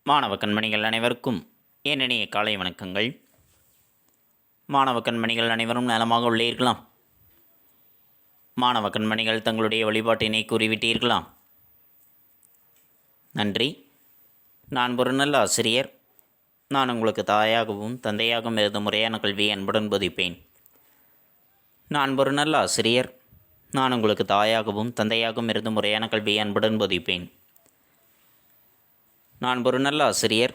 மாணவ கண்மணிகள் அனைவருக்கும் என் இனிய காலை வணக்கங்கள். மாணவ கண்மணிகள் அனைவரும் நலமாக உள்ளீர்களா? மாணவ கண்மணிகள் தங்களுடைய வழிபாட்டினை கூறிவிட்டீர்களா? நன்றி. நான் ஒரு நல்ல ஆசிரியர். நான் உங்களுக்கு தாயாகவும் தந்தையாகவும் இருந்து முறையான கல்வியை அன்புடன் போதிப்பேன். நான் ஒரு நல்ல ஆசிரியர். நான் உங்களுக்கு தாயாகவும் தந்தையாகவும் இருந்து முறையான கல்வியை அன்புடன் போதிப்பேன். நான் ஒரு நல்ல ஆசிரியர்.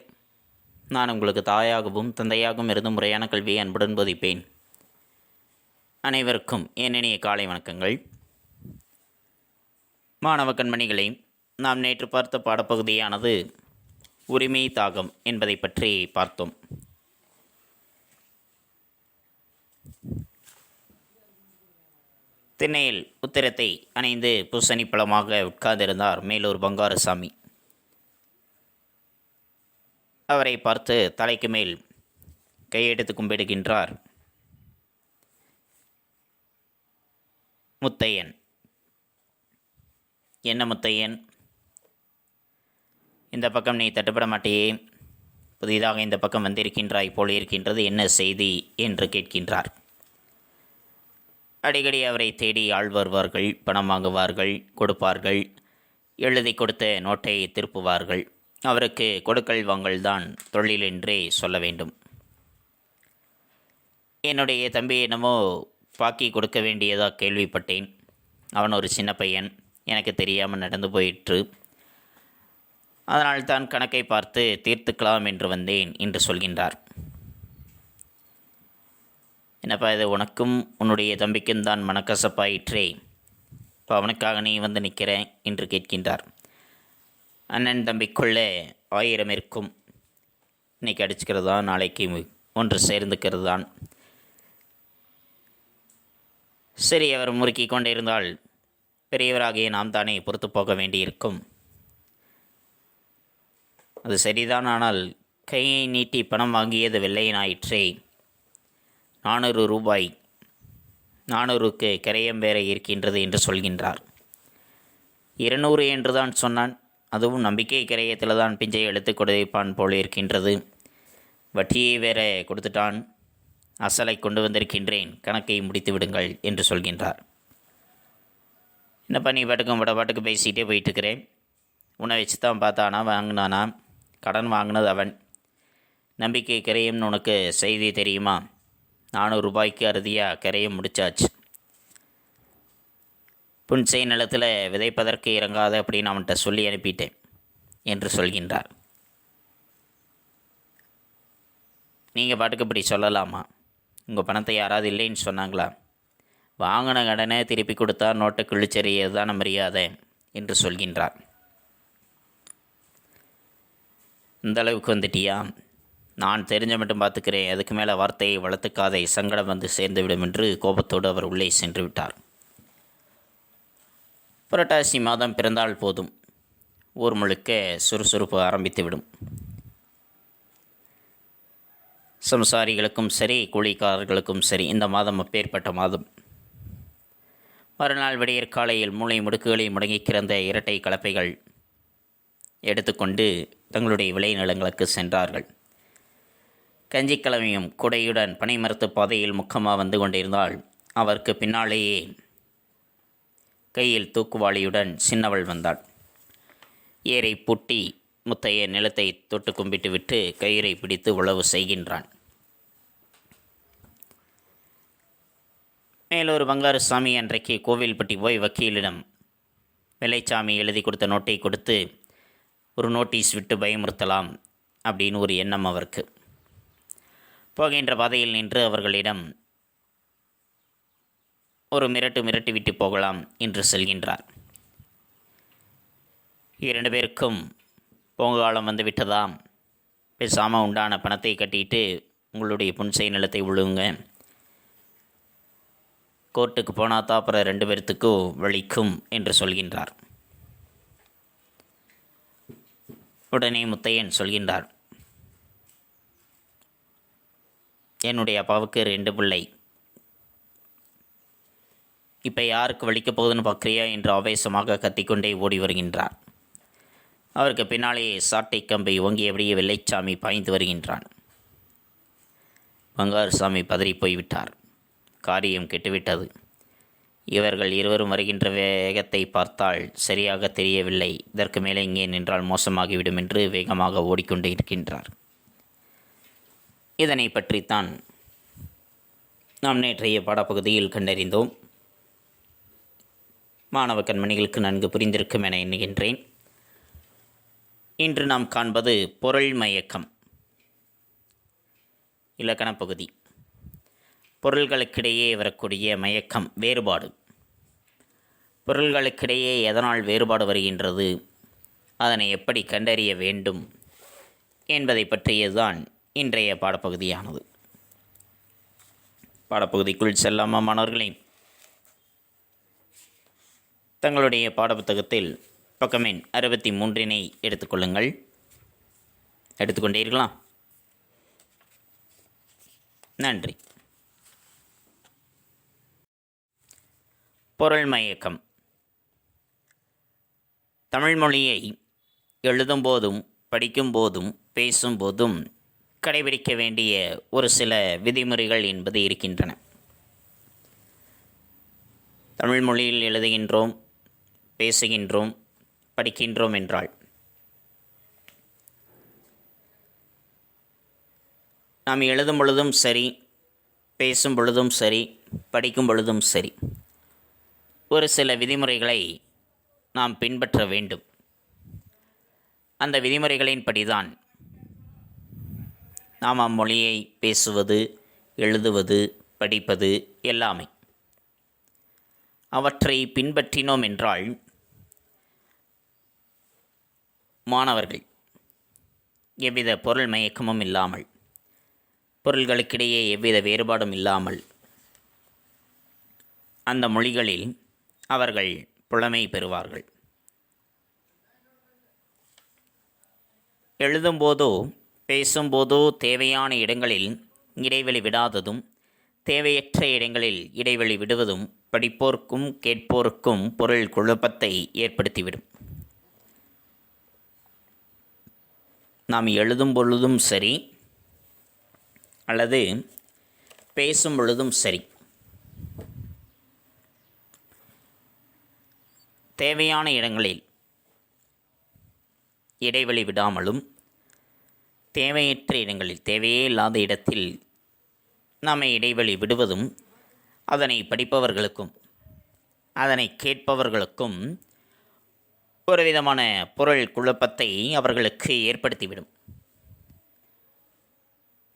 நான் உங்களுக்கு தாயாகவும் தந்தையாகவும் இருந்து முறையான கல்வியை அன்புடன் போதிப்பேன். அனைவருக்கும் என் இனிய காலை வணக்கங்கள். மாணவ கண்மணிகளை, நாம் நேற்று பார்த்த பாடப்பகுதியானது உரிமை தாகம் என்பதை பற்றி பார்த்தோம். திண்ணையில் உத்திரத்தை அணிந்து பூசணி பழமாக உட்கார்ந்திருந்தார் மேலூர் பங்காரசாமி. அவரை பார்த்து தலைக்கு மேல் கையெடுத்து கும்பிடுகின்றார் முத்தையன். என்ன முத்தையன், இந்த பக்கம் நீ தட்டுப்பட மாட்டேயே, புதிதாக இந்த பக்கம் வந்திருக்கின்றாய் போல் இருக்கின்றது, என்ன செய்தி என்று கேட்கின்றார். அடிக்கடி அவரை தேடி ஆள் வருவார்கள், பணம் வாங்குவார்கள், கொடுப்பார்கள், எழுதி கொடுத்த நோட்டை திருப்புவார்கள். அவருக்கு கொடுக்கல் வாங்கல் தான் தொழில் என்றே சொல்ல வேண்டும். என்னுடைய தம்பி என்னமோ பாக்கி கொடுக்க வேண்டியதாக கேள்விப்பட்டேன். அவன் ஒரு சின்ன பையன், எனக்கு தெரியாமல் நடந்து போயிற்று. அதனால் தான் கணக்கை பார்த்து தீர்த்துக்கலாம் என்று வந்தேன் என்று சொல்கின்றார். என்னப்பா இது, உனக்கும் உன்னுடைய தம்பிக்கும் தான் மனக்கசப்பாயிற்றே, இப்போ அவனுக்காக நீ வந்து நிற்கிறேன் என்று கேட்கின்றார். அண்ணன் தம்பிக்குள்ளே 1000 இருக்கும். இன்றைக்கி அடிச்சுக்கிறது தான், நாளைக்கு ஒன்று சேர்ந்துக்கிறது தான். சரி, அவர் முறுக்கி கொண்டே இருந்தால் பெரியவராகிய நாம் தானே பொறுத்து போக வேண்டியிருக்கும். அது சரிதான், ஆனால் கையை நீட்டி பணம் வாங்கியது வெள்ளையனாயிற்றே. 400 ரூபாய், 400க்கு கிரயம் வேற இருக்கின்றது என்று சொல்கின்றார். 200 என்று தான் சொன்னான். அதுவும் நம்பிக்கை கிரயத்தில் தான் பிஞ்சை எடுத்து கொடுப்பான் போல் இருக்கின்றது. வட்டியை வேற கொடுத்துட்டான். அசலை கொண்டு வந்திருக்கின்றேன், கணக்கை முடித்து விடுங்கள் என்று சொல்கின்றார். என்னப்பா நீ பாட்டுக்கும் பாட்டுக்கு பேசிகிட்டே போயிட்டுருக்கிறேன். உன்னை வச்சு தான் பார்த்தானா வாங்கினானா? கடன் வாங்கினது அவன். நம்பிக்கை கிரயம்னு உனக்கு செய்தி தெரியுமா? 400 ரூபாய்க்கு அறுதியாக கிரயம் முடிச்சாச்சு. புன்சை நிலத்தில் விதைப்பதற்கு இறங்காத அப்படின்னு அவன்கிட்ட சொல்லி அனுப்பிட்டேன் என்று சொல்கின்றார். நீங்கள் பாட்டுக்கு இப்படி சொல்லலாமா? உங்கள் பணத்தை யாராவது இல்லைன்னு சொன்னாங்களா? வாங்கின கடனை திருப்பி கொடுத்தா நோட்டை கிழிச்செறியது தான் மரியாதை என்று சொல்கின்றார். இந்த அளவுக்கு வந்துட்டியா? நான் தெரிஞ்ச மட்டும் பார்த்துக்கிறேன், அதுக்கு மேலே வார்த்தையை வளர்த்துக்காதை, சங்கடம் வந்து சேர்ந்துவிடும் என்று கோபத்தோடு அவர் உள்ளே சென்று விட்டார். புரட்டாசி மாதம் பிறந்தால் போதும், ஊர் முழுக்க சுறுசுறுப்பு ஆரம்பித்துவிடும். சம்சாரிகளுக்கும் சரி, கூலிக்காரர்களுக்கும் சரி, இந்த மாதம் அப்பேற்பட்ட மாதம். மறுநாள் விடியற் காலையில் மூளை முடுக்குகளை முடங்கி கிடந்த இரட்டை கலப்பைகள் எடுத்துக்கொண்டு தங்களுடைய விளைநிலங்களுக்கு சென்றார்கள். கஞ்சிக்கிழமையும் குடையுடன் பனைமரத்து பாதையில் முக்கமாக வந்து கொண்டிருந்தால் அவருக்கு பின்னாலேயே கையில் தூக்குவாளியுடன் சின்னவள் வந்தாள். ஏரை பூட்டி முத்தைய நிலத்தை தொட்டு கும்பிட்டு விட்டு கயிறை பிடித்து உழவு செய்கின்றான். மேலூர் பங்காரசாமி அன்றைக்கு கோவில்பட்டி போய் வக்கீலிடம் வெள்ளைச்சாமி எழுதி கொடுத்த நோட்டை கொடுத்து ஒரு நோட்டீஸ் விட்டு பயமுறுத்தலாம் அப்படின்னு ஒரு எண்ணம் அவருக்கு. போகின்ற பாதையில் நின்று அவர்களிடம் ஒரு மிரட்டு விட்டு போகலாம் என்று சொல்கின்றார். 2 பேருக்கும் பொங்காலம் வந்து விட்டதாம். பேசாமல் உண்டான பணத்தை கட்டிட்டு உங்களுடைய புன்சை நிலத்தை விழுங்க. கோர்ட்டுக்கு போனால் தான் அப்புறம் 2 பேர்த்துக்கும் வலிக்கும் என்று சொல்கின்றார். உடனே முத்தையன் சொல்கின்றார், என்னுடைய அப்பாவுக்கு 2 பிள்ளை, இப்போ யாருக்கு வலிக்கப் போகுதுன்னு பார்க்குறியா என்று ஆவேசமாக கத்திக்கொண்டே ஓடி வருகின்றார். அவருக்கு பின்னாலேயே சாட்டை கம்பை ஓங்கியபடியே வெள்ளைச்சாமி பாய்ந்து வருகின்றான். பங்காருசாமி பதறி போய்விட்டார். காரியம் கெட்டுவிட்டது. இவர்கள் இருவரும் வருகின்ற வேகத்தை பார்த்தால் சரியாக தெரியவில்லை. இதற்கு மேலே இங்கே நின்றால் மோசமாகிவிடும் என்று வேகமாக ஓடிக்கொண்டு இருக்கின்றார். இதனை பற்றித்தான் நாம் நேற்றைய பாடப்பகுதியில் கண்டறிந்தோம். மாணவ கண்மணிகளுக்கு நன்கு புரிந்திருக்கும் என எண்ணுகின்றேன். இன்று நாம் காண்பது பொருள் மயக்கம் இலக்கணப் பகுதி. பொருள்களுக்கிடையே வரக்கூடிய மயக்கம், வேறுபாடு. பொருள்களுக்கிடையே எதனால் வேறுபாடு வருகின்றது, அதனை எப்படி கண்டறிய வேண்டும் என்பதை பற்றியதுதான் இன்றைய பாடப்பகுதியானது. பாடப்பகுதிக்குள் செல்லாமா மாணவர்களே? தங்களுடைய பாடப்புத்தகத்தில் பக்கம் எண் 63 எடுத்துக்கொள்ளுங்கள். எடுத்துக்கொண்டீர்களா? நன்றி. பொருள் மயக்கம். தமிழ் மொழியை எழுதும்போதும் படிக்கும்போதும் பேசும்போதும் கடைபிடிக்க வேண்டிய ஒரு சில விதிமுறைகள் என்பது இருக்கின்றன. தமிழ் மொழியில் எழுதுகின்றோம், பேசுகின்றோம், படிக்கின்றோம் என்றால் நாம் எழுதும் பொழுதும் சரி, பேசும் பொழுதும் சரி, படிக்கும் பொழுதும் சரி, ஒரு சில விதிமுறைகளை நாம் பின்பற்ற வேண்டும். அந்த விதிமுறைகளின்படிதான் நாம் அம்மொழியை பேசுவது, எழுதுவது, படிப்பது எல்லாமே. அவற்றை பின்பற்றினோம் என்றால் மாணவர்கள் எவ்வித பொருள் மயக்கமும் இல்லாமல், பொருள்களுக்கிடையே எவ்வித வேறுபாடும் இல்லாமல் அந்த மொழிகளில் அவர்கள் புலமை பெறுவார்கள். எழுதும்போதோ பேசும்போதோ தேவையான இடங்களில் இடைவெளி விடாததும், தேவையற்ற இடங்களில் இடைவெளி விடுவதும் படிப்போர்க்கும் கேட்போருக்கும் பொருள் குழப்பத்தை ஏற்படுத்திவிடும். நாம் எழுதும் பொழுதும் சரி அல்லது பேசும் பொழுதும் சரி, தேவையான இடங்களில் இடைவெளி விடாமலும், தேவையற்ற இடங்களில், தேவையே இல்லாத இடத்தில் நாம் இடைவெளி விடுவதும் அதனை படிப்பவர்களுக்கும் அதனை கேட்பவர்களுக்கும் ஒரு விதமான பொருள் குழப்பத்தை அவர்களுக்கு ஏற்படுத்திவிடும்.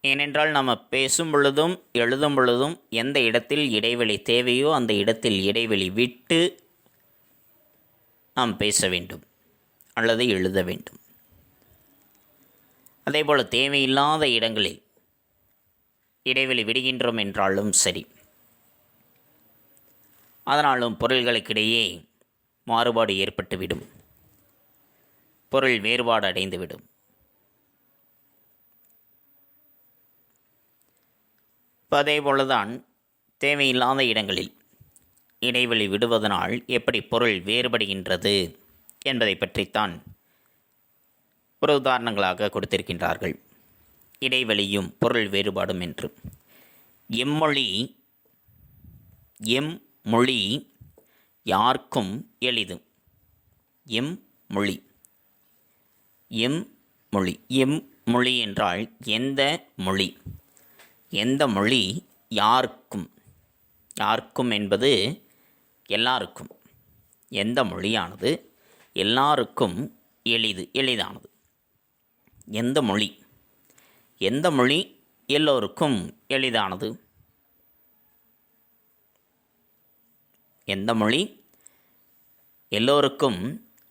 ஏனென்றால் நாம் பேசும் பொழுதும் எழுதும் பொழுதும் எந்த இடத்தில் இடைவெளி தேவையோ அந்த இடத்தில் இடைவெளி விட்டு நாம் பேச வேண்டும் அல்லது எழுத வேண்டும். அதேபோல் தேவையில்லாத இடங்களில் இடைவெளி விடுகின்றோம் என்றாலும் சரி, அதனாலும் பொருள்களுக்கிடையே மாறுபாடு ஏற்பட்டுவிடும், பொருள் வேறுபாடு அடைந்துவிடும். அதேபோலதான் தேவையில்லாத இடங்களில் இடைவெளி விடுவதனால் எப்படி பொருள் வேறுபடுகின்றது என்பதை பற்றித்தான் ஒரு உதாரணங்களாக கொடுத்திருக்கின்றார்கள். இடைவெளியும் பொருள் வேறுபாடும் என்று. எம் மொழி யார்க்கும் எளிது. எம் மொழி என்றால் எந்த மொழி. எந்த மொழி யார்க்கும் என்பது எல்லாருக்கும். எந்த மொழியானது எல்லாருக்கும் எளிதானது. எந்த மொழி எல்லோருக்கும் எளிதானது. எந்த மொழி எல்லோருக்கும்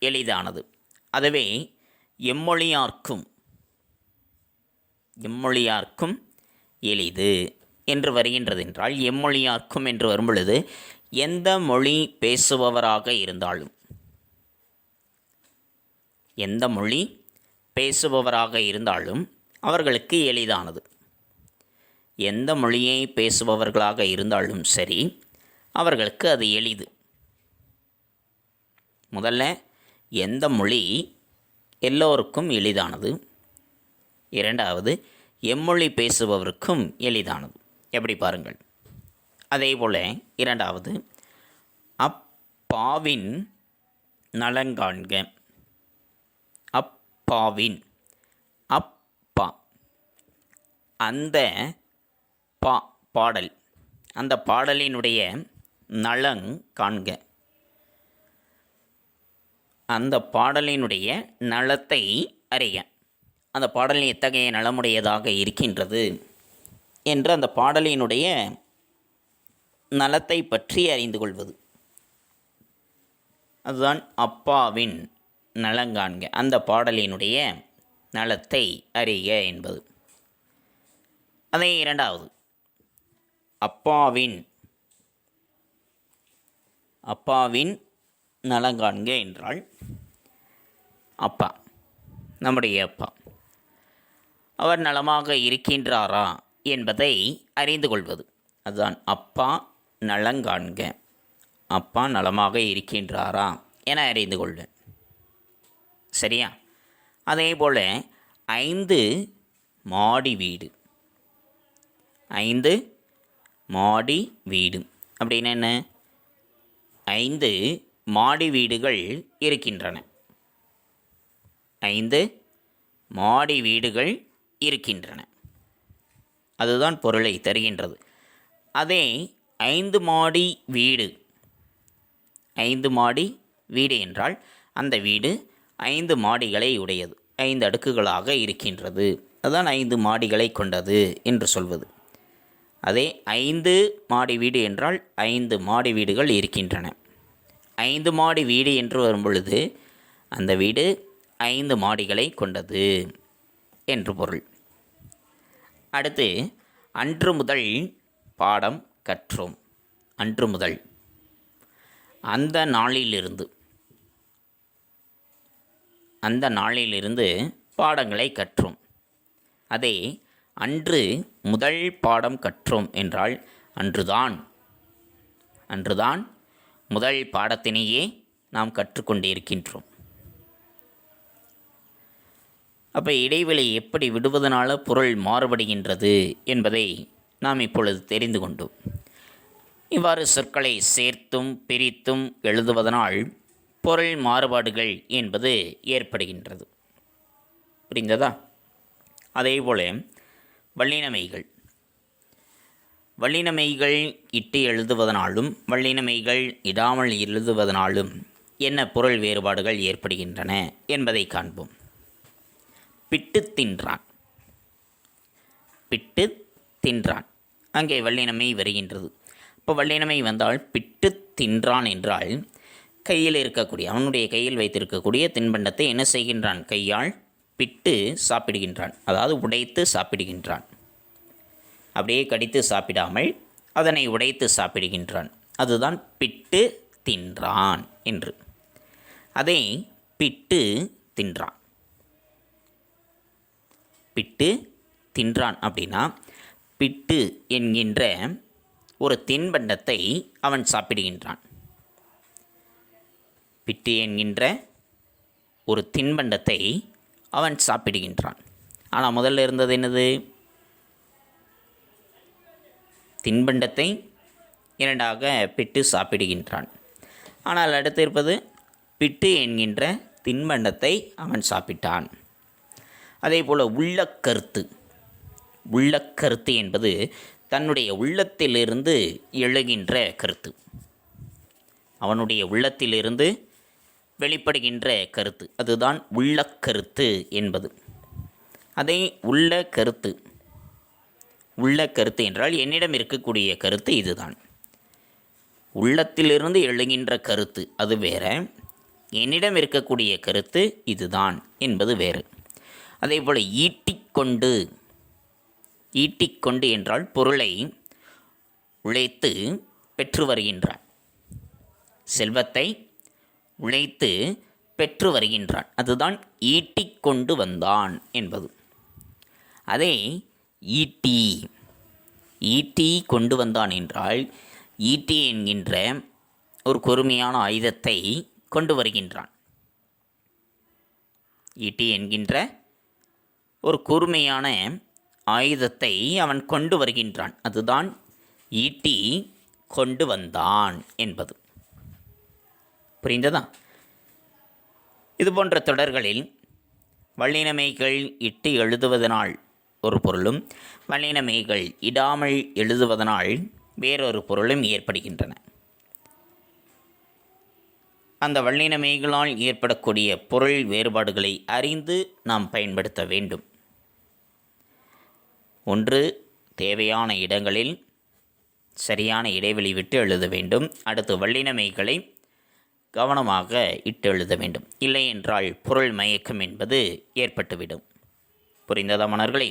எளிதானது. அதுவே எம்மொழியார்க்கும் எளிது என்று வருகின்றது. என்றால் எம்மொழியார்க்கும் என்று வரும்பொழுது எந்த மொழி பேசுபவராக இருந்தாலும், எந்த மொழி பேசுபவராக இருந்தாலும் அவர்களுக்கு எளிதானது. எந்த மொழியை பேசுபவர்களாக இருந்தாலும் சரி, அவர்களுக்கு அது எளிது. முதல்ல எந்த மொழி எல்லோருக்கும் எளிதானது. இரண்டாவது, எம்மொழி பேசுபவருக்கும் எளிதானது. எப்படி பாருங்கள். அதேபோல் இரண்டாவது, அப்பாவின் நலங்காண்க. அப்பாவின், அப்பா, அந்த பாடல், அந்த பாடலினுடைய நலங் காண்க. அந்த பாடலினுடைய நலத்தை அறிய. அந்த பாடலின் எத்தகைய நலமுடையதாக இருக்கின்றது என்று அந்த பாடலினுடைய நலத்தை பற்றி அறிந்து கொள்வது. அதுதான் அப்பாவின் நலங்காண்க, அந்த பாடலினுடைய நலத்தை அறிக என்பது. அதே இரண்டாவது, அப்பாவின் நலங்காண்க என்றால் அப்பா, நம்முடைய அப்பா, அவர் நலமாக இருக்கின்றாரா என்பதை அறிந்து கொள்வது. அதுதான் அப்பா நலங்காண்க, அப்பா நலமாக இருக்கின்றாரா என அறிந்து கொள்வேன். சரியா? அதே போல் 5 மாடி வீடு. 5 மாடி வீடு அப்படின்னு என்ன? 5 மாடி வீடுகள் இருக்கின்றன. 5 மாடி வீடுகள் இருக்கின்றன. அதுதான் பொருளை தருகின்றது. அதே 5 மாடி வீடு, 5 மாடி வீடு என்றால் அந்த வீடு 5 மாடிகளை உடையது, 5 அடுக்குகளாக இருக்கின்றது. அதுதான் 5 மாடிகளை கொண்டது என்று சொல்வது. அதே 5 மாடி வீடு என்றால் 5 மாடி வீடுகள் இருக்கின்றன. 5 மாடி வீடு என்று வரும் பொழுது அந்த வீடு 5 மாடிகளை கொண்டது என்று பொருள். அடுத்து, அன்று முதல் பாடம் கற்றோம். அன்று முதல், அந்த நாளிலிருந்து பாடங்களை கற்றோம். அதே அன்று முதல் பாடம் கற்றோம் என்றால் அன்றுதான் முதல் பாடத்தினையே நாம் கற்றுக்கொண்டிருக்கின்றோம். அப்போ இடைவெளி எப்படி விடுவதனால பொருள் மாறுபடுகின்றது என்பதை நாம் இப்பொழுது தெரிந்து கொண்டோம். இவ்வாறு சொற்களை சேர்த்தும் பிரித்தும் எழுதுவதனால் பொருள் மாறுபாடுகள் என்பது ஏற்படுகின்றது. புரிந்ததா? அதேபோல் வல்லினமைகள் இட்டு எழுதுவதனாலும் வல்லினமைகள் இடாமல் எழுதுவதனாலும் என்ன பொருள் வேறுபாடுகள் ஏற்படுகின்றன என்பதை காண்போம். பிட்டு தின்றான், அங்கே வல்லினமை வருகின்றது. இப்போ வல்லினமை வந்தால் பிட்டு தின்றான் என்றால் கையில் இருக்கக்கூடிய, அவனுடைய கையில் வைத்திருக்கக்கூடிய தின்பண்டத்தை என்ன செய்கின்றான்? கையால் பிட்டு சாப்பிடுகின்றான், அதாவது உடைத்து சாப்பிடுகின்றான். அப்படியே கடித்து சாப்பிடாமல் அதனை உடைத்து சாப்பிடுகின்றான். அதுதான் பிட்டு தின்றான் என்று. அதை பிட்டு தின்றான். பிட்டு தின்றான் அப்படின்னா பிட்டு என்கின்ற ஒரு தின்பண்டத்தை அவன் சாப்பிடுகின்றான். பிட்டு என்கின்ற ஒரு தின்பண்டத்தை அவன் சாப்பிடுகின்றான். ஆனால் முதல்ல இருந்தது என்னது? தின்பண்டத்தை இரண்டாக பிட்டு சாப்பிடுகின்றான். ஆனால் அடுத்து இருப்பது பிட்டு என்கின்ற தின்பண்டத்தை அவன் சாப்பிட்டான். அதே போல் உள்ளக்கருத்து என்பது தன்னுடைய உள்ளத்திலிருந்து எழுகின்ற கருத்து, அவனுடைய உள்ளத்திலிருந்து வெளிப்படுகின்ற கருத்து, அதுதான் உள்ளக்கருத்து என்பது. அதை உள்ள கருத்து என்றால் என்னிடம் இருக்கக்கூடிய கருத்து இதுதான். உள்ளத்திலிருந்து எழுகின்ற கருத்து அது வேற, என்னிடம் இருக்கக்கூடிய கருத்து இதுதான் என்பது வேறு. அதே போல் ஈட்டிக்கொண்டு என்றால் பொருளை உழைத்து பெற்று வருகின்றான், செல்வத்தை உழைத்து பெற்று வருகின்றான், அதுதான் ஈட்டிக்கொண்டு வந்தான் என்பது. அதே ஈட்டி கொண்டு வந்தான் என்றால் ஈட்டி என்கின்ற ஒரு கூர்மையான ஆயுதத்தை கொண்டு வருகின்றான். ஈட்டி என்கின்ற ஒரு கூர்மையான ஆயுதத்தை அவன் கொண்டு வருகின்றான். அதுதான் ஈட்டி கொண்டு வந்தான் என்பது. புரிந்ததா? இதுபோன்ற தொடர்களில் வல்லினமைகள் இட்டு எழுதுவதனால் ஒரு பொருளும் வல்லினமைகள் இடாமல் எழுதுவதனால் வேறொரு பொருளும் ஏற்படுகின்றன. அந்த வல்லினமைகளால் ஏற்படக்கூடிய பொருள் வேறுபாடுகளை அறிந்து நாம் பயன்படுத்த வேண்டும். ஒன்று, தேவையான இடங்களில் சரியான இடைவெளி விட்டு எழுத வேண்டும். அடுத்து வல்லினமைகளை கவனமாக இட்டு எழுத வேண்டும். இல்லை என்றால் பொருள் மயக்கம் என்பது ஏற்பட்டுவிடும். புரிந்ததா மாணவர்களே?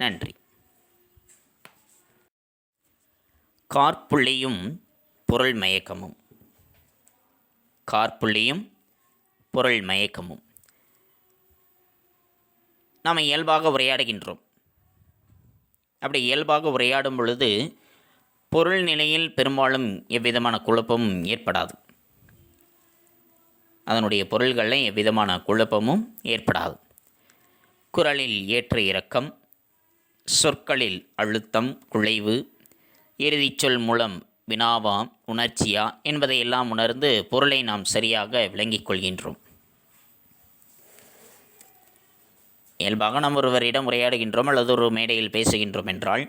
நன்றி. காற்புள்ளியும் பொருள் மயக்கமும். காற்புள்ளியும் பொருள் மயக்கமும். நாம் இயல்பாக உரையாடுகின்றோம். அப்படி இயல்பாக உரையாடும் பொழுது பொருள் நிலையில் பெரும்பாலும் எவ்விதமான குழப்பமும் ஏற்படாது. அதனுடைய பொருள்களில் எவ்விதமான குழப்பமும் ஏற்படாது. குரலில் ஏற்ற இறக்கம், சொற்களில் அழுத்தம், குழைவு, இறுதிச்சொல் மூலம் வினாவா உணர்ச்சியா என்பதையெல்லாம் உணர்ந்து பொருளை நாம் சரியாக விளங்கிக் கொள்கின்றோம். இயல்பாக நாம் ஒருவரிடம் உரையாடுகின்றோம் அல்லது ஒரு மேடையில் பேசுகின்றோம் என்றால்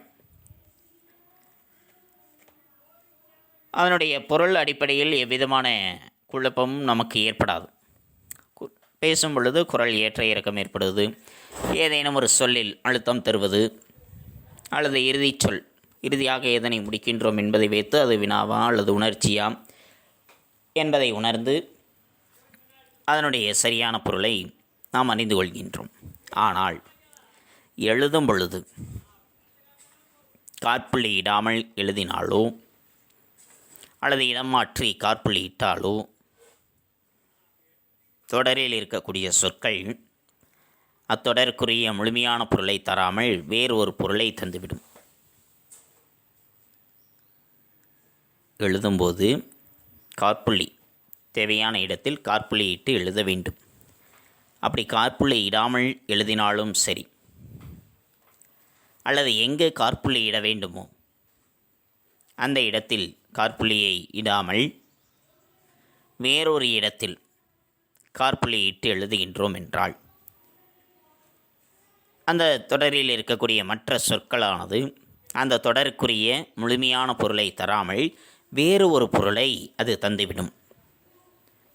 அதனுடைய பொருள் அடிப்படையில் எவ்விதமான குழப்பமும் நமக்கு ஏற்படாது. பேசும் பொழுது குரல் ஏற்ற இறக்கம் ஏற்படுவது, ஏதேனும் ஒரு சொல்லில் அழுத்தம் தருவது, அல்லது இறுதியாக எதனை முடிக்கின்றோம் என்பதை வைத்து அது வினாவா அல்லது உணர்ச்சியா என்பதை உணர்ந்து அதனுடைய சரியான பொருளை நாம் அறிந்து கொள்கின்றோம். ஆனால் எழுதும் பொழுது காற்புள்ளி இடாமல் எழுதினாலோ அல்லது இடம் மாற்றி காற்புள்ளி இட்டாலோ தொடரில் இருக்கக்கூடிய சொற்கள் அத்தொடருக்குரிய முழுமையான பொருளை தராமல் வேறு ஒரு பொருளை தந்துவிடும். எழுதும்போது காற்புள்ளி தேவையான இடத்தில் காற்புள்ளி இட்டு எழுத வேண்டும். அப்படி காற்புள்ளி இடாமல் எழுதினாலும் சரி, அல்லது எங்கே காற்புள்ளி இட வேண்டுமோ அந்த இடத்தில் காற்புள்ளியை இடாமல் வேறொரு இடத்தில் காற்புள்ளி இட்டு எழுதுகின்றோம் என்றால் அந்த தொடரில் இருக்கக்கூடிய மற்ற சொற்களானது அந்த தொடருக்குரிய முழுமையான பொருளை தராமல் வேறு ஒரு பொருளை அது தந்துவிடும்.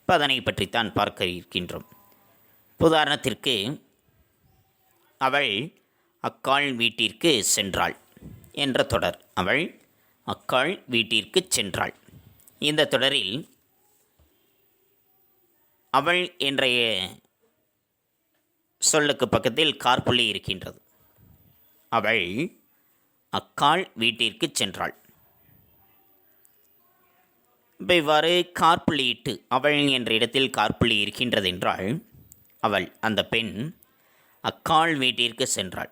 இப்போ அதனை பற்றித்தான் பார்க்க இருக்கின்றோம். உதாரணத்திற்கு, அவள் அக்காள் வீட்டிற்கு சென்றாள் என்ற தொடர். அவள் அக்காள் வீட்டிற்கு சென்றாள். இந்த தொடரில் அவள் என்ற சொல்லுக்கு பக்கத்தில் காற்புள்ளி இருக்கின்றது. அவள் அக்காள் வீட்டிற்கு சென்றாள். இப்போ இவ்வாறு காற்புள்ளியிட்டு அவள் என்ற இடத்தில் காற்புள்ளி இருக்கின்றது என்றால் அவள் அந்த பெண் அக்காள் வீட்டிற்கு சென்றாள்.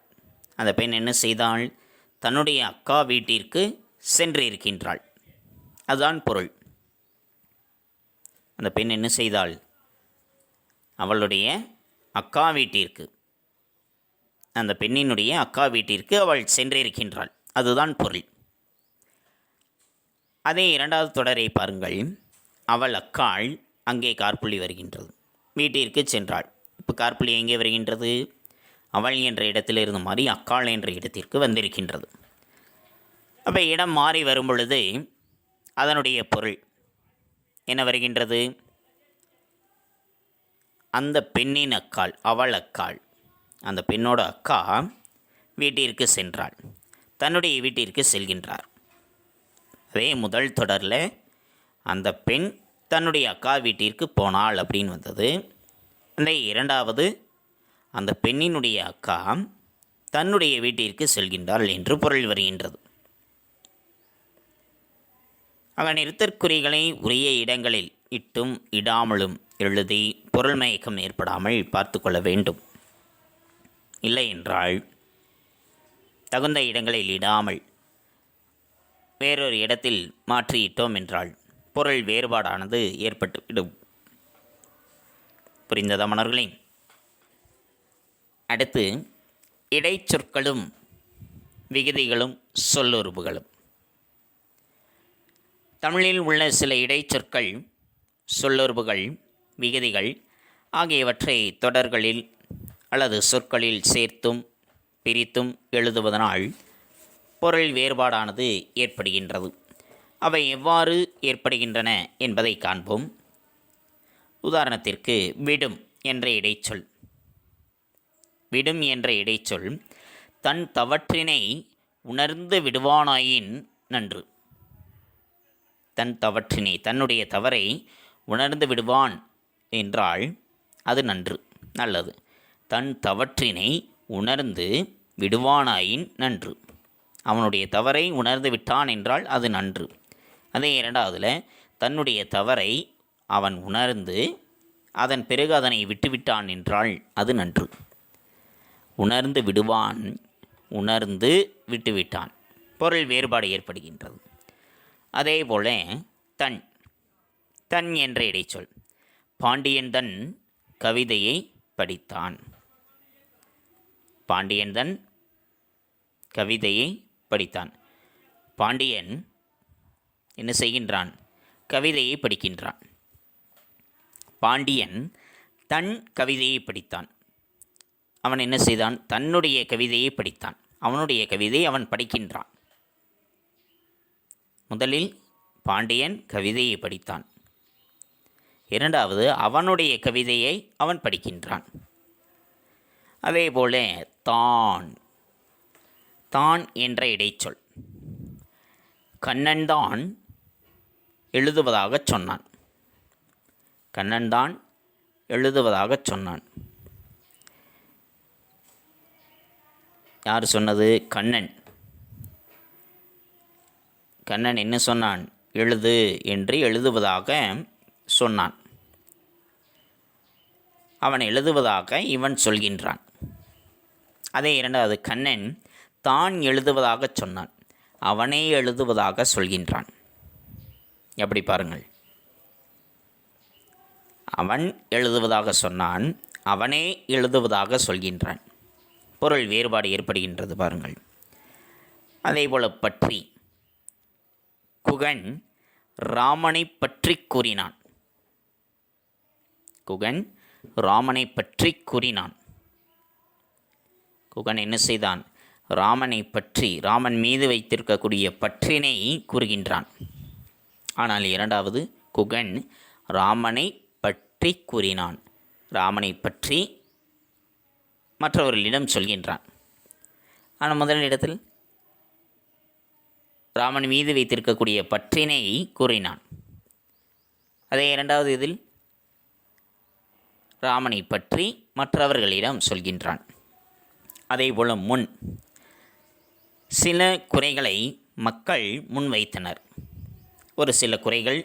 அந்த பெண் என்ன செய்தாள்? தன்னுடைய அக்கா வீட்டிற்கு சென்று இருக்கின்றாள். அதுதான் பொருள். அந்த பெண் என்ன செய்தாள்? அவளுடைய அக்கா வீட்டிற்கு, அந்த பெண்ணினுடைய அக்கா வீட்டிற்கு அவள் சென்றிருக்கின்றாள். அதுதான் பொருள். அதே இரண்டாவது தொடரை பாருங்கள். அவள் அக்காள், அங்கே காற்புள்ளி வருகின்றது, வீட்டிற்கு சென்றாள். இப்போ காற்புள்ளி எங்கே வருகின்றது? அவள் என்ற இடத்திலிருந்து மாறி அக்காள் என்ற இடத்திற்கு வந்திருக்கின்றது. அப்போ இடம் மாறி வரும் பொழுது அதனுடைய பொருள் என்ன வருகின்றது? அந்த பெண்ணின் அக்காள், அவள் அக்காள், அந்த பெண்ணோட அக்கா வீட்டிற்கு சென்றாள், தன்னுடைய வீட்டிற்கு செல்கின்றார். அதே முதல் தொடரில் அந்த பெண் தன்னுடைய அக்கா வீட்டிற்கு போனாள் அப்படின்னு வந்தது. அந்த இரண்டாவது அந்த பெண்ணினுடைய அக்கா தன்னுடைய வீட்டிற்கு செல்கின்றாள் என்று பொருள் வருகின்றது. ஆக நிறுத்தற்குறிகளை உரிய இடங்களில் இட்டும் இடாமலும் எழுதி பொருள் மயக்கம் ஏற்படாமல் பார்த்து கொள்ள வேண்டும். இல்லை என்றால் தகுந்த இடங்களில் இடாமல் வேறொரு இடத்தில் மாற்றியிட்டோம் என்றால் பொருள் வேறுபாடானது ஏற்பட்டுவிடும். புரிந்ததா மாணவர்களே? அடுத்து இடைச்சொற்களும் விகுதிகளும் சொல்லுறுப்புகளும். தமிழில் உள்ள சில இடைச்சொற்கள், சொல்லுறுப்புகள், விகுதிகள் ஆகியவற்றை தொடர்களில் அல்லது சொற்களில் சேர்த்தும் பிரித்தும் எழுதுவதனால் பொருள் வேறுபாடானது ஏற்படுகின்றது. அவை எவ்வாறு ஏற்படுகின்றன என்பதை காண்போம். உதாரணத்திற்கு விடும் என்ற இடைச்சொல். விடும் என்ற இடைச்சொல் தன் தவற்றினை உணர்ந்து விடுவானாயின் நன்று. தன் தவற்றினை, தன்னுடைய தவறை உணர்ந்து விடுவான் என்றால் அது நன்று, நல்லது. தன் தவற்றினை உணர்ந்து விடுவானாயின் நன்று. அவனுடைய தவறை உணர்ந்து விட்டான் என்றால் அது நன்று. அதே இரண்டாவதில் தன்னுடைய தவறை அவன் உணர்ந்து அதன் பிறகு அதனை விட்டுவிட்டான் என்றால் அது நன்று. உணர்ந்து விடுவான், உணர்ந்து விட்டுவிட்டான், பொருள் வேறுபாடு ஏற்படுகின்றது. அதேபோல தன், தன் என்ற இடைச்சொல் பாண்டியன் தன் கவிதையை படித்தான். பாண்டியன் தன் கவிதையை படித்தான். பாண்டியன் என்ன செய்கின்றான்? கவிதையை படிக்கின்றான். பாண்டியன் தன் கவிதையை படித்தான். அவன் என்ன செய்தான்? தன்னுடைய கவிதையை படித்தான். அவனுடைய கவிதையை அவன் படிக்கின்றான். முதலில் பாண்டியன் கவிதையை படித்தான். இரண்டாவது அவனுடைய கவிதையை அவன் படிக்கின்றான். அதேபோல தான், தான் என்ற இடைச்சொல் கண்ணன் தான் எழுதுவதாகச் சொன்னான். கண்ணன் தான் எழுதுவதாகச் சொன்னான். யார் சொன்னது? கண்ணன். கண்ணன் என்ன சொன்னான்? எழுது என்று எழுதுவதாக சொன்னான். அவன் எழுதுவதாக இவன் சொல்கின்றான். அதே இரண்டாவது கண்ணன் தான் எழுதுவதாகச் சொன்னான். அவனே எழுதுவதாக சொல்கின்றான். எப்படி பாருங்கள், அவன் எழுதுவதாக சொன்னான், அவனே எழுதுவதாக சொல்கின்றான். பொருள் வேறுபாடு ஏற்படுகின்றது பாருங்கள். அதேபோல் பற்றி, குகன் ராமனை பற்றி கூறினான். குகன் ராமனை பற்றி கூறினான். குகன் என்ன செய்தான்? ராமனை பற்றி, ராமன் மீது வைத்திருக்கக்கூடிய பற்றினை கூறுகின்றான். ஆனால் இரண்டாவது குகன் ராமனை பற்றி கூறினான். ராமனை பற்றி மற்றவர்களிடம் சொல்கின்றான். ஆனால் முதலிடத்தில் ராமன் மீது வைத்திருக்கக்கூடிய பற்றினை கூறினான். அதே இரண்டாவது இதில் ராமனை பற்றி மற்றவர்களிடம் சொல்கின்றான். அதேபோல் முன், சில குறைகளை மக்கள் முன்வைத்தனர். ஒரு சில குறைகள்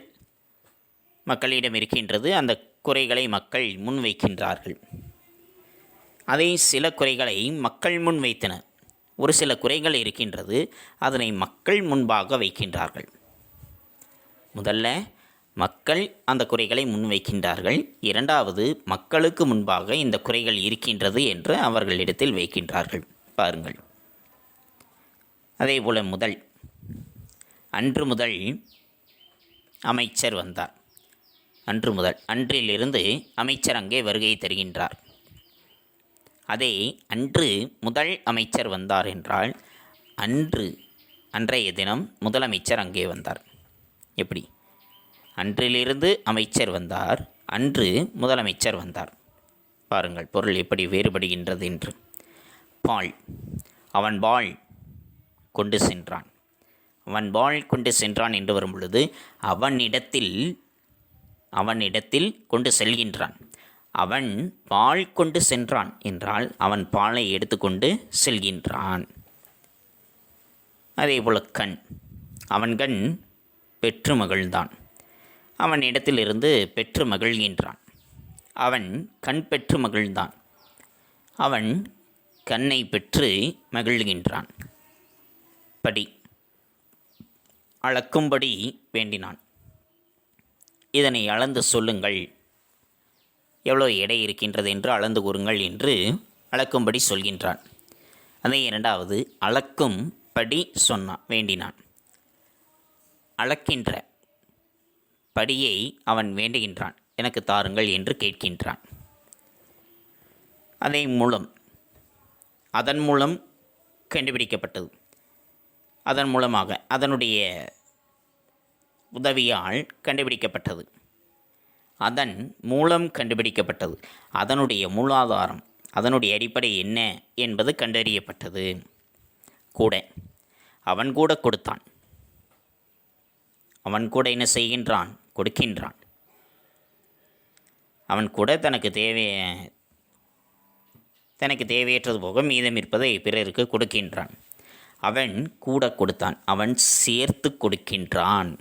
மக்களிடம் இருக்கின்றது, அந்த குறைகளை மக்கள் முன்வைக்கின்றார்கள். அதே சில குறைகளை மக்கள் முன்வைத்தனர். ஒரு சில குறைகள் இருக்கின்றது, அதனை மக்கள் முன்பாக வைக்கின்றார்கள். முதல்ல மக்கள் அந்த குறைகளை முன்வைக்கின்றார்கள். இரண்டாவது மக்களுக்கு முன்பாக இந்த குறைகள் இருக்கின்றது என்று அவர்களிடத்தில் வைக்கின்றார்கள். பாருங்கள். அதேபோல் முதல், அன்று முதல் அமைச்சர் வந்தார். அன்று முதல், அன்றிலிருந்து அமைச்சர் அங்கே வருகை தருகின்றார். அதே அன்று முதல் அமைச்சர் வந்தார் என்றால் அன்றைய தினம் முதலமைச்சர் அங்கே வந்தார். எப்படி? அன்றிலிருந்து அமைச்சர் வந்தார், அன்று முதலமைச்சர் வந்தார். பாருங்கள் பொருள் எப்படி வேறுபடுகின்றது என்று. பால், அவன் பால் கொண்டு சென்றான். அவன் பால் கொண்டு சென்றான் என்று வரும் பொழுது அவனிடத்தில் கொண்டு செல்கின்றான். அவன் பால் கொண்டு சென்றான் என்றால் அவன் பாலை எடுத்துக்கொண்டு செல்கின்றான். அதேபோல் கண், அவன் கண் பெற்று மகிழ்ந்தான். அவன் இடத்திலிருந்து பெற்று மகிழ்கின்றான். அவன் கண் பெற்று மகிழ்ந்தான். அவன் கண்ணை பெற்று மகிழ்கின்றான். படி, அளக்கும்படி வேண்டினான். இதனை அளந்து சொல்லுங்கள் எவ்வளோ எடை இருக்கின்றது என்று அளந்து கூறுங்கள் என்று அளக்கும்படி சொல்கின்றான். அதை இரண்டாவது அளக்கும் படி வேண்டினான். அளக்கின்ற படியை அவன் வேண்டுகின்றான், எனக்கு தாருங்கள் என்று கேட்கின்றான். அதன் மூலம் கண்டுபிடிக்கப்பட்டது. அதன் மூலமாக அதனுடைய உதவியால் கண்டுபிடிக்கப்பட்டது. அதன் மூலம் கண்டுபிடிக்கப்பட்டது. அதனுடைய மூலாதாரம், அதனுடைய அடிப்படை என்ன என்பது கண்டறியப்பட்டது. அவன் கூட கொடுத்தான். அவன் கூட என்ன செய்கின்றான்? கொடுக்கின்றான். அவன் கூட தனக்கு தேவையற்றது போக மீதம் இருப்பதை பிறருக்கு கொடுக்கின்றான். அவன் கூட கொடுத்தான், அவன் சேர்த்து கொடுக்கின்றான்.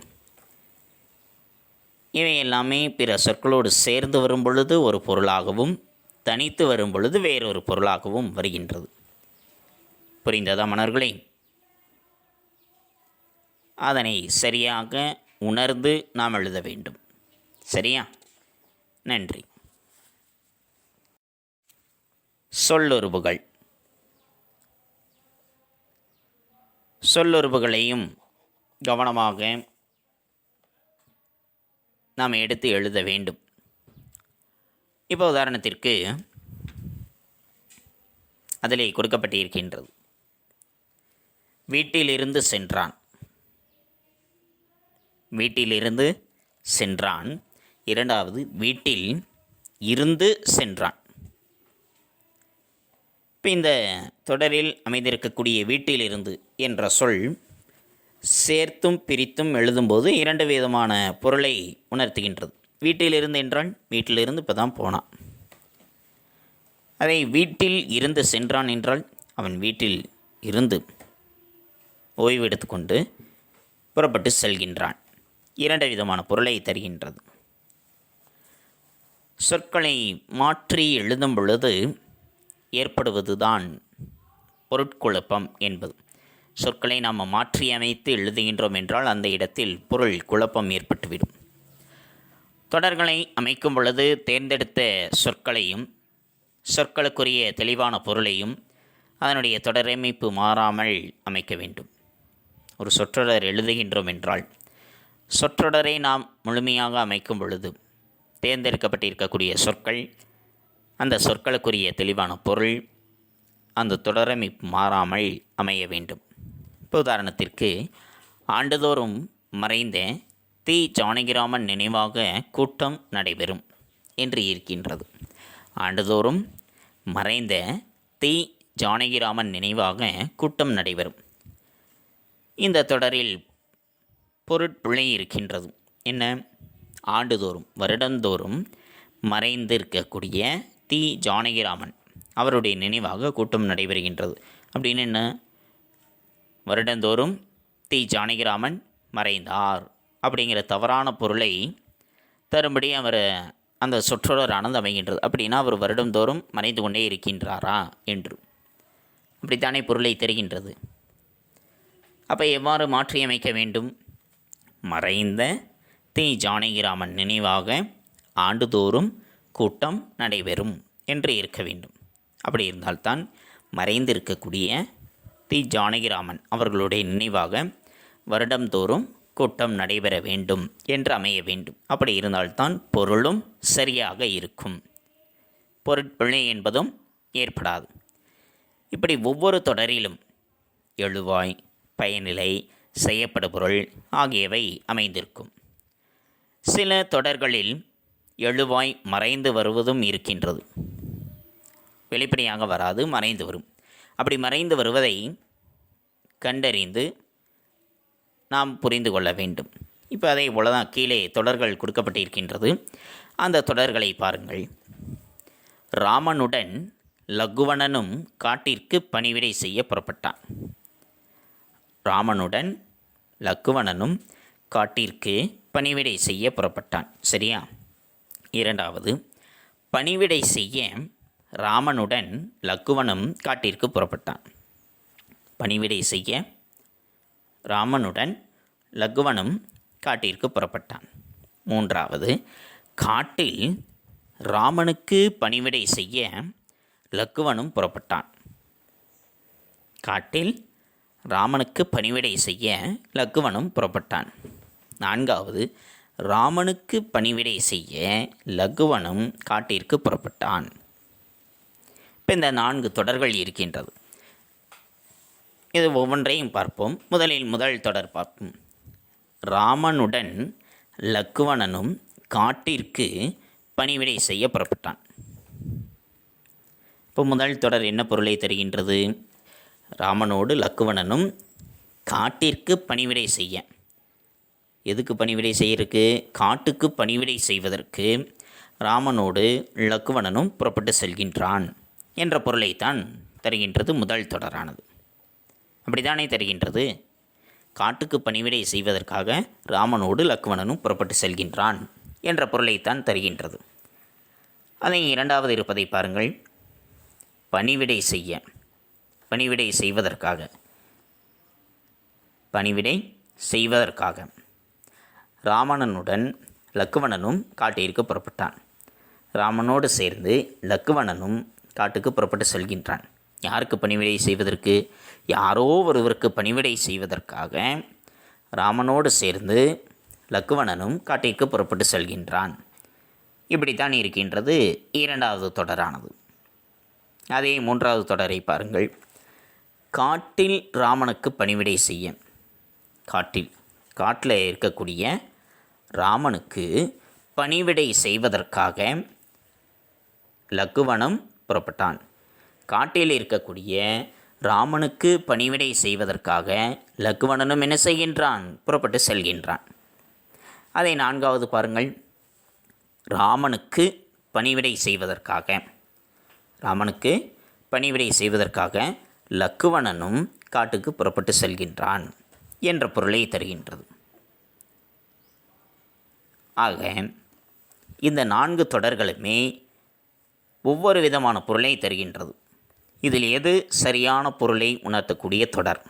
இவை எல்லாமே பிற சொற்களோடு சேர்ந்து வரும் பொழுது ஒரு பொருளாகவும் தனித்து வரும் பொழுது வேறொரு பொருளாகவும் வருகின்றது. புரிந்ததா மாணவர்களே? அதனை சரியாக உணர்ந்து நாம் எழுத வேண்டும். சரியா? நன்றி. சொல்லுறுப்புகள். சொல்லுறுப்புகளையும் கவனமாக நாம் எடுத்து எழுத வேண்டும். இப்போ உதாரணத்திற்கு அதிலே கொடுக்கப்பட்டிருக்கின்றது. வீட்டிலிருந்து சென்றான். வீட்டிலிருந்து சென்றான். இரண்டாவது வீட்டில் இருந்து சென்றான். இப்போ இந்த தொடரில் அமைந்திருக்கக்கூடிய வீட்டிலிருந்து என்ற சொல் சேர்த்தும் பிரித்தும் எழுதும்போது இரண்டு விதமான பொருளை உணர்த்துகின்றது. வீட்டிலிருந்து என்றால் வீட்டிலிருந்து இப்போ தான் போனான். அதை வீட்டில் இருந்து சென்றான் என்றால் அவன் வீட்டில் இருந்து ஓய்வு எடுத்துக்கொண்டு புறப்பட்டு செல்கின்றான். இரண்டு விதமான பொருளை தருகின்றது. சொற்களை மாற்றி எழுதும் பொழுது ஏற்படுவதுதான் பொருட்குழப்பம் என்பது. சொற்களை நாம் மாற்றி அமைத்து எழுதுகின்றோம் என்றால் அந்த இடத்தில் பொருள் குழப்பம் ஏற்பட்டுவிடும். தொடர்களை அமைக்கும் பொழுது தேர்ந்தெடுத்த சொற்களையும் சொற்களுக்குரிய தெளிவான பொருளையும் அதனுடைய தொடரமைப்பு மாறாமல் அமைக்க வேண்டும். ஒரு சொற்றொடர் எழுதுகின்றோம் என்றால் சொற்றொடரை நாம் முழுமையாக அமைக்கும் பொழுது தேர்ந்தெடுக்கப்பட்டிருக்கக்கூடிய சொற்கள், அந்த சொற்களுக்குரிய தெளிவான பொருள், அந்த தொடரமைப்பு மாறாமல் அமைய வேண்டும். இப்போ உதாரணத்திற்கு ஆண்டுதோறும் மறைந்த தி ஜானகிராமன் நினைவாக கூட்டம் நடைபெறும் என்று இருக்கின்றது. ஆண்டுதோறும் மறைந்த தி ஜானகிராமன் நினைவாக கூட்டம் நடைபெறும். இந்த தொடரில் பொருட்பிழை இருக்கின்றது. என்ன? ஆண்டுதோறும், வருடந்தோறும் மறைந்திருக்கக்கூடிய தி ஜானகிராமன் அவருடைய நினைவாக கூட்டம் நடைபெறுகின்றது. அப்படின்னு என்ன? வருடந்தோறும் தி ஜானகிராமன் மறைந்தார் அப்படிங்கிற தவறான பொருளை தரும்படி அவர் அந்த சொற்றொடரானது அமைகின்றது. அப்படின்னா அவர் வருடந்தோறும் மறைந்து கொண்டே இருக்கின்றாரா என்று அப்படித்தானே பொருளை தருகின்றது. அப்போ எவ்வாறு மாற்றியமைக்க வேண்டும்? மறைந்த தி ஜானகிராமன் நினைவாக ஆண்டுதோறும் கூட்டம் நடைபெறும் என்று இருக்க வேண்டும். அப்படி இருந்தால்தான் மறைந்திருக்கக்கூடிய தி ஜானகிராமன் அவர்களுடைய நினைவாக வருடந்தோறும் கூட்டம் நடைபெற வேண்டும் என்று அமைய வேண்டும். அப்படி இருந்தால்தான் பொருளும் சரியாக இருக்கும், பொருட்பிழை என்பதும் ஏற்படாது. இப்படி ஒவ்வொரு தொடரிலும் எழுவாய், பயனிலை, செய்யப்படுபொருள் ஆகியவை அமைந்திருக்கும். சில தொடர்களில் எழுவாய் மறைந்து வருவதும் இருக்கின்றது. வெளிப்படையாக வராது, மறைந்து வரும். அப்படி மறைந்து வருவதை கண்டறிந்து நாம் புரிந்து கொள்ள வேண்டும். இப்போ அதே போல தான் கீழே தொடர்கள் கொடுக்கப்பட்டிருக்கின்றது. அந்த தொடர்களை பாருங்கள். ராமனுடன் லகுவணனும் காட்டிற்கு பணிவிடை செய்ய புறப்பட்டான். ராமனுடன் லகுவணனும் காட்டிற்கு பணிவிடை செய்ய புறப்பட்டான். சரியா? இரண்டாவது, பணிவிடை செய்ய ராமனுடன் லகுவனும் காட்டிற்கு புறப்பட்டான். பணிவிடை செய்ய ராமனுடன் லகுவனும் காட்டிற்கு புறப்பட்டான். மூன்றாவது, காட்டில் ராமனுக்கு பணிவிடை செய்ய லக்குவனும் புறப்பட்டான். காட்டில் ராமனுக்கு பணிவிடை செய்ய லக்குவனும் புறப்பட்டான். 4வது, ராமனுக்கு பணிவிடை செய்ய லக்குவனும் காட்டிற்கு புறப்பட்டான். இப்போ இந்த 4 தொடர்கள் இருக்கின்றது. இது ஒவ்வொன்றையும் பார்ப்போம். முதல் தொடர் பார்ப்போம். ராமனுடன் லக்குவணனும் காட்டிற்கு பணிவிடை செய்ய புறப்பட்டான். இப்போ முதல் தொடர் என்ன பொருளை தருகின்றது? ராமனோடு லக்குவணனும் காட்டிற்கு பணிவிடை செய்ய. எதுக்கு பணிவிடை செய்யறதுக்கு? காட்டுக்கு பணிவிடை செய்வதற்கு ராமனோடு லக்குவணனும் புறப்பட்டு செல்கின்றான் என்ற பொருளைத்தான் தருகின்றது முதல் தொடரானது. அப்படித்தானே தருகின்றது. காட்டுக்கு பணிவிடை செய்வதற்காக ராமனோடு லக்குவணனும் புறப்பட்டு செல்கின்றான் என்ற பொருளைத்தான் தருகின்றது. அதை 2வது இருப்பதை பாருங்கள். பணிவிடை செய்ய, பணிவிடை செய்வதற்காக, பணிவிடை செய்வதற்காக ராமனுடன் லக்குவணனும் காட்டிற்கு புறப்பட்டான். ராமனோடு சேர்ந்து லக்குவணனும் காட்டுக்கு புறப்பட்டு செல்கின்றான். யாருக்கு பணிவிடை செய்வதற்கு? யாரோ ஒருவருக்கு பணிவிடை செய்வதற்காக ராமனோடு சேர்ந்து லக்குவணனும் காட்டிற்கு புறப்பட்டு செல்கின்றான். இப்படித்தான் இருக்கின்றது 2வது தொடரானது. அதே 3வது தொடரை பாருங்கள். காட்டில் ராமனுக்கு பணிவிடை செய்ய. காட்டில் இருக்கக்கூடிய ராமனுக்கு பணிவிடை செய்வதற்காக லக்குவணம் புறப்பட்டான். காட்டில் இருக்கக்கூடிய ராமனுக்கு பணிவிடை செய்வதற்காக லக்குவணனும் என்ன செய்கின்றான்? புறப்பட்டு செல்கின்றான். அதை 4வது பாருங்கள். ராமனுக்கு பணிவிடை செய்வதற்காக, ராமனுக்கு பணிவிடை செய்வதற்காக லக்குவணனும் காட்டுக்கு புறப்பட்டு செல்கின்றான் என்ற பொருளை தருகின்றது. ஆக இந்த 4 தொடர்களுமே ஒவ்வொரு விதமான பொருளை தருகின்றது. இதில் எது சரியான பொருளை உணர்த்தக்கூடிய தொடர்?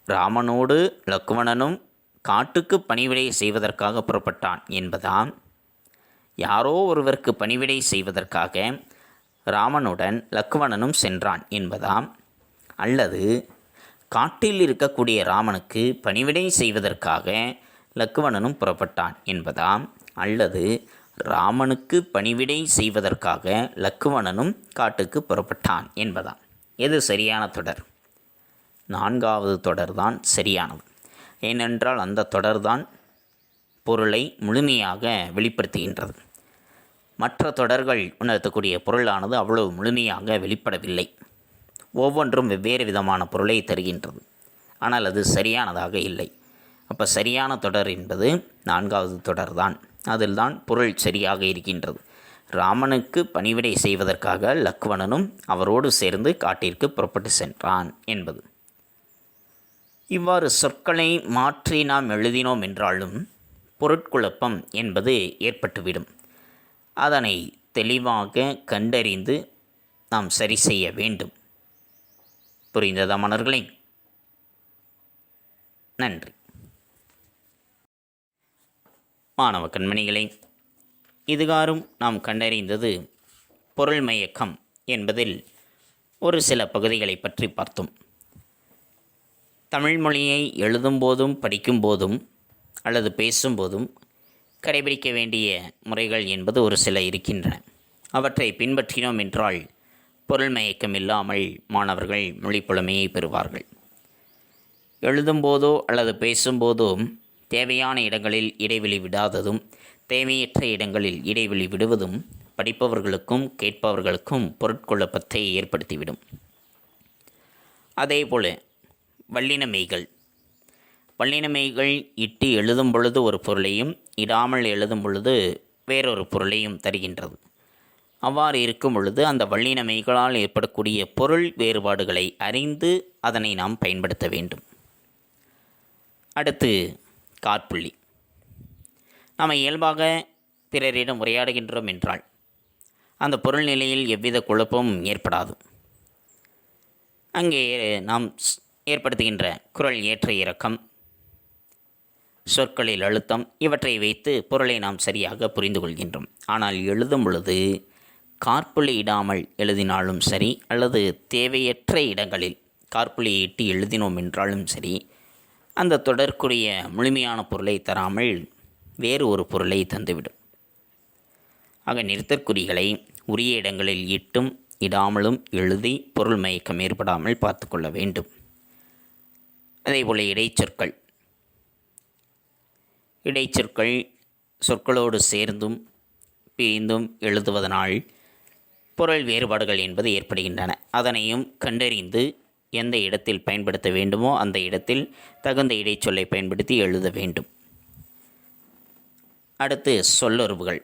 ராமனோடு லக்குவணனும் காட்டுக்கு பணிவிடை செய்வதற்காக புறப்பட்டான் என்பதாம், யாரோ ஒருவருக்கு பணிவிடை செய்வதற்காக ராமனுடன் லக்குவணனும் சென்றான் என்பதாம், அல்லது காட்டில் இருக்கக்கூடிய ராமனுக்கு பணிவிடை செய்வதற்காக லக்குவணனும் புறப்பட்டான் என்பதாம், அல்லது ராமனுக்கு பணிவிடை செய்வதற்காக லக்குவணனும் காட்டுக்கு புறப்பட்டான் என்பதாம். எது சரியான தொடர்? 4வது தொடர்தான் சரியானது. ஏனென்றால் அந்த தொடர்தான் பொருளை முழுமையாக வெளிப்படுத்துகின்றது. மற்ற தொடர்கள் உணர்த்தக்கூடிய பொருளானது அவ்வளவு முழுமையாக வெளிப்படவில்லை. ஒவ்வொன்றும் வெவ்வேறு விதமான பொருளை தருகின்றது. ஆனால் அது சரியானதாக இல்லை. அப்போ சரியான தொடர் என்பது 4வது தொடர்தான். அதில்தான் பொருள் சரியாக இருக்கின்றது. ராமனுக்கு பணிவிடை செய்வதற்காக லக்குவணனும் அவரோடு சேர்ந்து காட்டிற்கு புறப்பட்டு சென்றான் என்பது. இவ்வாறு சொற்களை மாற்றி நாம் எழுதினோம் என்றாலும் பொருட்குழப்பம் என்பது ஏற்பட்டுவிடும். அதனை தெளிவாக கண்டறிந்து நாம் சரி செய்ய வேண்டும். புரிந்ததா மாணவர்களே? நன்றி. மாணவ கண்மணிகளே, இதுகாரும் நாம் கண்டறிந்தது பொருள் மயக்கம் என்பதில் ஒரு சில பகுதிகளை பற்றி பார்த்தோம். தமிழ் மொழியை எழுதும்போதும் படிக்கும்போதும் அல்லது பேசும்போதும் கடைபிடிக்க வேண்டிய முறைகள் என்பது ஒரு சில இருக்கின்றன. அவற்றை பின்பற்றினோம் என்றால் பொருள் மயக்கம் இல்லாமல் மாணவர்கள் மொழிப்புலமையை பெறுவார்கள். எழுதும்போதோ அல்லது பேசும்போதோ தேவையான இடங்களில் இடைவெளி விடாததும் தேவையற்ற இடங்களில் இடைவெளி விடுவதும் படிப்பவர்களுக்கும் கேட்பவர்களுக்கும் பொருட்குழப்பத்தை ஏற்படுத்திவிடும். அதேபோல் வல்லினமெய்கள் இட்டு எழுதும் பொழுது ஒரு பொருளையும் இடாமல் எழுதும் பொழுது வேறொரு பொருளையும் தருகின்றது. அவ்வாறு இருக்கும் பொழுது அந்த வல்லினமெய்களால் ஏற்படக்கூடிய பொருள் வேறுபாடுகளை அறிந்து அதனை நாம் பயன்படுத்த வேண்டும். அடுத்து காற்புள்ளி. நாம் இயல்பாக பிறரிடம் உரையாடுகின்றோம் என்றால் அந்த பொருள் நிலையில் எவ்வித குழப்பமும் ஏற்படாது. அங்கே நாம் ஏற்படுத்துகின்ற குரல் ஏற்ற இறக்கம், சொற்களில் அழுத்தம் இவற்றை வைத்து பொருளை நாம் சரியாக புரிந்து கொள்கின்றோம். ஆனால் எழுதும் பொழுது காற்புள்ளி இடாமல் எழுதினாலும் சரி, அல்லது தேவையற்ற இடங்களில் காற்புள்ளியை இட்டு எழுதினோம் என்றாலும் சரி, அந்த தொடர்க்குரிய முழுமையான பொருளை தராமல் வேறு ஒரு பொருளை தந்துவிடும். ஆக நிறுத்தற்குறிகளை உரிய இடங்களில் இட்டும் இடாமலும் எழுதி பொருள் மயக்கம் ஏற்படாமல் பார்த்து கொள்ள வேண்டும். அதேபோல் இடைச்சொற்கள் சொற்களோடு சேர்ந்தும் பிரிந்தும் எழுதுவதனால் பொருள் வேறுபாடுகள் என்பது ஏற்படுகின்றன. அதனையும் கண்டறிந்து எந்த இடத்தில் பயன்படுத்த வேண்டுமோ அந்த இடத்தில் தகுந்த இடைச்சொல்லை பயன்படுத்தி எழுத வேண்டும். அடுத்து சொல்லொருவுகள்.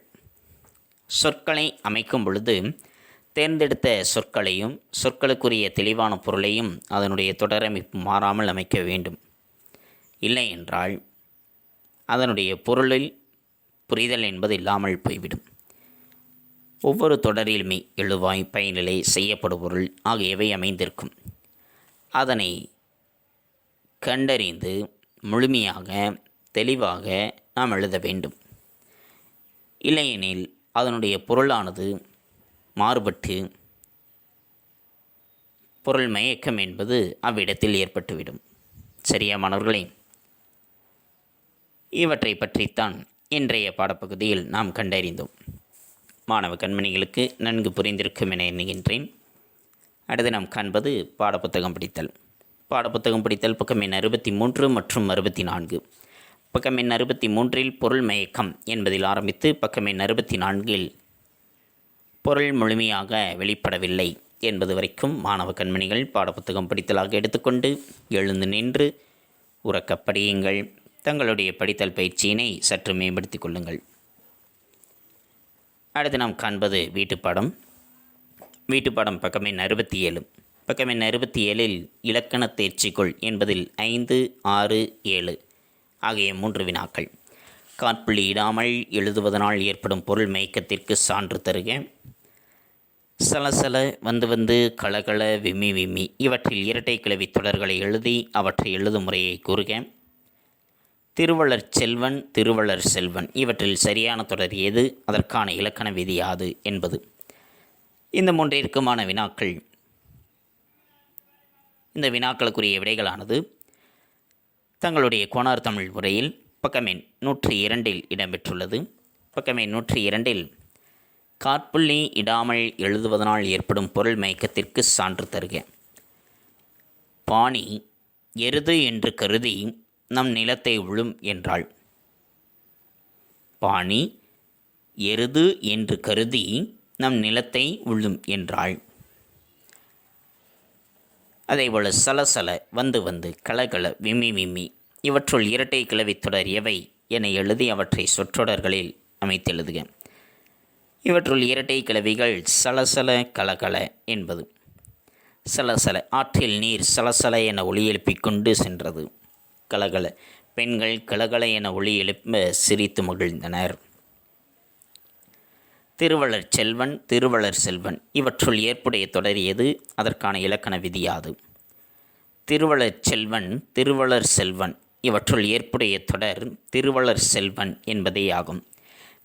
சொற்களை அமைக்கும் பொழுது தேர்ந்தெடுத்த சொற்களையும் சொற்களுக்குரிய தெளிவான பொருளையும் அதனுடைய தொடரமைப்பு மாறாமல் அமைக்க வேண்டும். இல்லை என்றால் அதனுடைய பொருளில் புரிதல் என்பது இல்லாமல் போய்விடும். ஒவ்வொரு தொடரிலுமே எழுவாய், பயனிலை, செய்யப்படும் பொருள் ஆகியவை அமைந்திருக்கும். அதனை கண்டறிந்து முழுமையாக தெளிவாக நாம் எழுத வேண்டும். இல்லையெனில் அதனுடைய பொருளானது மாறுபட்டு பொருள் மயக்கம் என்பது அவ்விடத்தில் ஏற்பட்டுவிடும். சரியா மாணவர்களே? இவற்றை பற்றித்தான் இன்றைய பாடப்பகுதியில் நாம் கண்டறிந்தோம். மாணவ கண்மணிகளுக்கு நன்கு புரிந்திருக்கும் என எண்ணுகின்றேன். அடுத்து நாம் காண்பது பாடப்புத்தகம் படித்தல். பாடப்புத்தகம் படித்தல் பக்கம் எண் 63 மற்றும் 64. பக்கம் எண் 63 பொருள் மயக்கம் என்பதில் ஆரம்பித்து பக்கம் எண் 64 பொருள் முழுமையாக வெளிப்படவில்லை என்பது வரைக்கும் மாணவ கண்மணிகள் பாடப்புத்தகம் படித்தலாக எடுத்துக்கொண்டு எழுந்து நின்று உறக்கப் படியுங்கள். தங்களுடைய படித்தல் பயிற்சியினை சற்று மேம்படுத்திக் கொள்ளுங்கள். அடுத்து நாம் காண்பது வீட்டுப்பாடம். வீட்டுப்பாடம் பக்கம் எண் 67. பக்கம் எண் 67 இலக்கண தேர்ச்சிக்குள் என்பதில் 5, 6, 7 ஆகிய 3 வினாக்கள். காற்புள்ளி இடாமல் எழுதுவதனால் ஏற்படும் பொருள் மயக்கத்திற்கு சான்று தருக. சலசல, வந்து, கலகல, விம்மி இவற்றில் இரட்டை கிளவி தொடர்களை எழுதி அவற்றை எழுதும் முறையை கூறுக. திருவளர் செல்வன், திருவளர் செல்வன் இவற்றில் சரியான தொடர் எது, அதற்கான இலக்கண விதி யாது என்பது. இந்த 3 வினாக்கள். இந்த வினாக்களுக்குரிய விடைகளானது தங்களுடைய கோனார் தமிழ் முறையில் பக்கம் எண் 102 இடம்பெற்றுள்ளது. பக்கம் எண் 102 காற்புள்ளி இடாமல் எழுதுவதனால் ஏற்படும் பொருள் மயக்கத்திற்கு சான்று தருக. பாணி எருது என்று கருதி நம் நிலத்தை உழும் என்றாள். பாணி எருது என்று கருதி நம் நிலத்தை உழும் என்றாள். அதேபோல் சலசல, வந்து, கலகல, விம்மி இவற்றுள் இரட்டை கிளவி தொடர் எவை என எழுதி அவற்றை சொற்றொடர்களில் அமைத்தெழுதுக. இவற்றுள் இரட்டை கிளவிகள் சலசல, கலகல என்பது. சலசல, ஆற்றில் நீர் சலசல என ஒலி எழுப்பிக் கொண்டு சென்றது. கலகல, பெண்கள் கலகல என ஒலி எழுப்ப சிரித்து மகிழ்ந்தனர். திருவளர் செல்வன், திருவளர் செல்வன் இவற்றுள் ஏற்புடைய தொடர் எது, அதற்கான இலக்கண விதி யாது? திருவளர் செல்வன், திருவளர் செல்வன் இவற்றுள் ஏற்புடைய தொடர் திருவளர் செல்வன் என்பதே ஆகும்.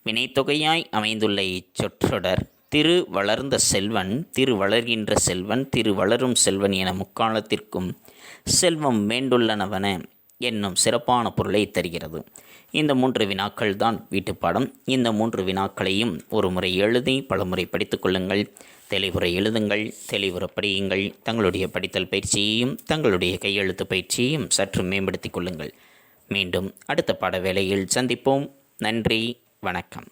வினைத்தொகையாய் அமைந்துள்ள இச்சொற்றொடர் திரு வளர்ந்த செல்வன், திரு வளர்கின்ற செல்வன், திரு வளரும் செல்வன் என முக்காலத்திற்கும் செல்வம் வேண்டுள்ளனவன என்னும் சிறப்பான பொருளை தருகிறது. இந்த 3 வினாக்கள் தான் வீட்டுப்பாடம். இந்த 3 வினாக்களையும் ஒரு முறை எழுதி பலமுறை படித்துக் கொள்ளுங்கள். தெளிவுரை எழுதுங்கள், தெளிவுற படியுங்கள். தங்களுடைய படித்தல் பயிற்சியையும் தங்களுடைய கையெழுத்து பயிற்சியையும் சற்று மேம்படுத்திக் கொள்ளுங்கள். மீண்டும் அடுத்த பாட வேளையில் சந்திப்போம். நன்றி, வணக்கம்.